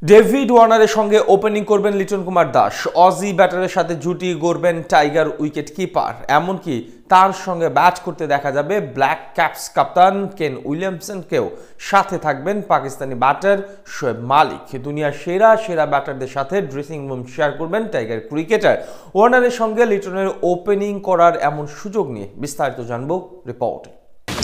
David ওয়ার্নারের সঙ্গে opening করবেন Liton Kumar Das. Aussie ব্যাটারের সাথে জুটি গড়বেন টাইগার উইকেট কিপার। এমনকি তার সঙ্গে ব্যাট করতে দেখা যাবে ব্ল্যাক ক্যাপস কাপ্তান কেন উইলিয়ামসনকেও। সাথে থাকবেন পাকিস্তানি ব্যাটার শোয়েব মালিক। দুনিয়ার সেরা সেরা ব্যাটারদের সাথে ড্রেসিং রুম শেয়ার করবেন টাইগার ক্রিকেটার। ওয়ার্নারের সঙ্গে লিটনের ওপেনিং করার এমন সুযোগ নিয়ে বিস্তারিত জানবো রিপোর্টে।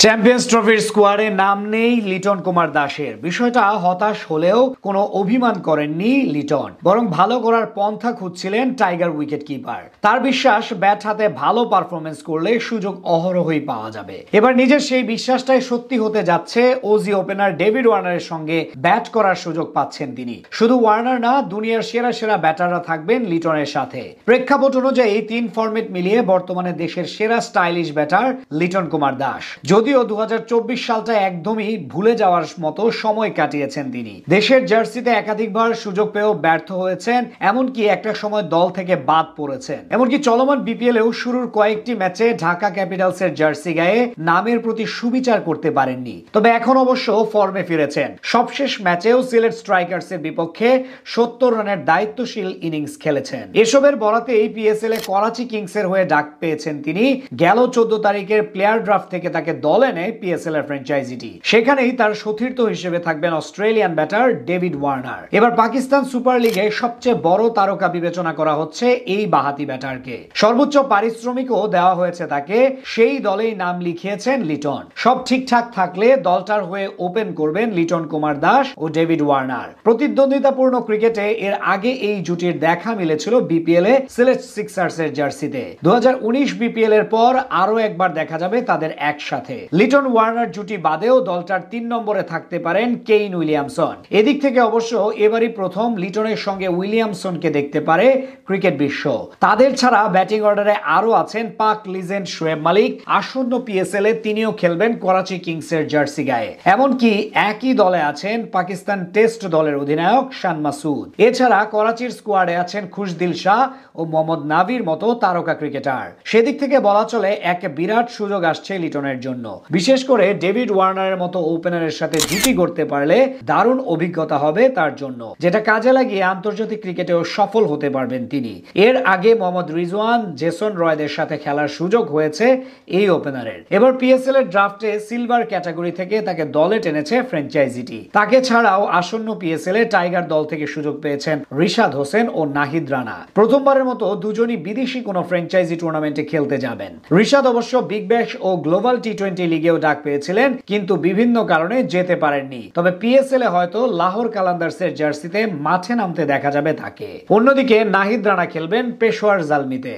চ্যাম্পিয়ন্স ট্রফির স্কোয়াডে নাম নেই লিটন কুমার দাসের। বিষয়টা হতাশ হলেও কোনো অভিমান করেননি লিটন, বরং ভালো করার পন্থা খুঁজছিলেন টাইগার উইকেট কিপার। তার বিশ্বাস ব্যাট হাতে ভালো পারফরমেন্স করলে সুযোগ অহরহই পাওয়া যাবে। এবার নিজের সেই বিশ্বাসটাই সত্যি হতে যাচ্ছে। ওজি ওপেনার ডেভিড ওয়ার্নারের সঙ্গে ব্যাট করার সুযোগ পাচ্ছেন তিনি। শুধু ওয়ার্নার না, দুনিয়ার সেরা সেরা ব্যাটাররা থাকবেন লিটনের সাথে। প্রেক্ষাপট অনুযায়ী 3 ফরম্যাট মিলিয়ে বর্তমানে দেশের সেরা স্টাইলিশ ব্যাটার লিটন কুমার দাস। যদিও 2024 সালটা একদমই ভুলে যাওয়ার মতো সময় কাটিয়েছেন তিনি। দেশের জার্সিতে একাধিকবার সুযোগ পেয়েও ব্যর্থ হয়েছেন, এমনকি একটা সময় দল থেকে বাদ পড়েছেন। এমনকি চলমান বিপিএলেও শুরুর কয়েকটি ম্যাচে ঢাকা ক্যাপিটালসের জার্সি গায়ে নামের প্রতি সুবিচার করতে পারেননি। তবে এখন অবশ্য ফর্মে ফিরেছেন। সবশেষ ম্যাচেও সিলেট স্ট্রাইকার্সের বিপক্ষে 70 রানের দায়িত্বশীল ইনিংস খেলেছেন। এসবের বরাতেই পিএসএল এ করাচি কিংসের হয়ে ডাক পেয়েছেন তিনি। গেল 14 তারিখের প্লেয়ার ড্রাফট থেকে তাকে দলে নেয় পিএসএল এর ফ্র্যাঞ্চাইজিটি। সেখানেই তার সতীর্থ হিসেবে থাকবেন অস্ট্রেলিয়ান ব্যাটার ডেভিড ওয়ার্নার। এবার পাকিস্তান সুপার লিগে সবচেয়ে বড় তারকা বিবেচনা করা হচ্ছে এই বাহাতি ব্যাটারকে। সর্বোচ্চ পারিশ্রমিকও দেওয়া হয়েছে তাকে। সেই দলেই নাম লিখিয়েছেন লিটন। সব ঠিকঠাক থাকলে দলটার হয়ে ওপেন করবেন লিটন কুমার দাস ও ডেভিড ওয়ার্নার। প্রতিদ্বন্দ্বিতাপূর্ণ ক্রিকেটে এর আগে এই জুটির দেখা মিলেছিল বিপিএল এ সিলেট সিক্সার্স এর জার্সিতে। 2019 বিপিএল এর পর আরো একবার দেখা যাবে তাদের একসাথে। লিটন ওয়ার্নার জুটি বাদেও দলটার 3 নম্বরে থাকতে পারেন কেইন উইলিয়ামসন। এদিক থেকে অবশ্য এবারই প্রথম লিটনের সঙ্গে উইলিয়ামসনকে দেখতে পারে ক্রিকেট বিশ্ব। তাদের ছাড়া ব্যাটিং অর্ডারে আরো আছেন পাক লিজেন্ড শোয়েব মালিক। আসন্ন পিএসএল এ তিনিও খেলবেন করাচি কিংসের জার্সি গায়ে। এমনকি একই দলে আছেন পাকিস্তান টেস্ট দলের অধিনায়ক শান মাসুদ। এছাড়া করাচির স্কোয়াডে আছেন খুশদিল শাহ ও মোহাম্মদ নাবির মতো তারকা ক্রিকেটার। সেদিক থেকে বলা চলে এক বিরাট সুযোগ আসছে লিটনের জন্য। বিশেষ করে ডেভিড ওয়ার্নারের মতো ওপেনারের সাথে জুটি গড়তে পারলে দারুণ অভিজ্ঞতা হবে তার জন্য, যেটা কাজে লাগিয়ে আন্তর্জাতিক ক্রিকেটেও সফল হতে পারবেন তিনি। এর আগে মোহাম্মদ রিজওয়ান, জেসন রয়দের সাথে খেলার সুযোগ হয়েছে এই ওপেনারের। এবার পিএসএল এর ড্রাফটে সিলভার ক্যাটাগরি থেকে তাকে দলে টেনেছে ফ্র্যাঞ্চাইজিটি। তাকে ছাড়াও আসন্ন পিএসএল এ টাইগার দল থেকে সুযোগ পেয়েছেন রিশাদ হোসেন ও নাহিদ রানা। প্রথমবারের মতো দুজনই বিদেশি কোনো ফ্র্যাঞ্চাইজি টুর্নামেন্টে খেলতে যাবেন। রিশাদ অবশ্য বিগ ব্যাশ ও গ্লোবাল টি20 লিগেও ডাক পেয়েছিলেন, কিন্তু বিভিন্ন কারণে যেতে পারেননি। তবে পিএসএল এ হয়তো লাহোর কালান্দার্সের জার্সিতে মাঠে নামতে দেখা যাবে তাকে। অন্যদিকে নাহিদ রানা খেলবেন পেশোয়ার জালমিতে।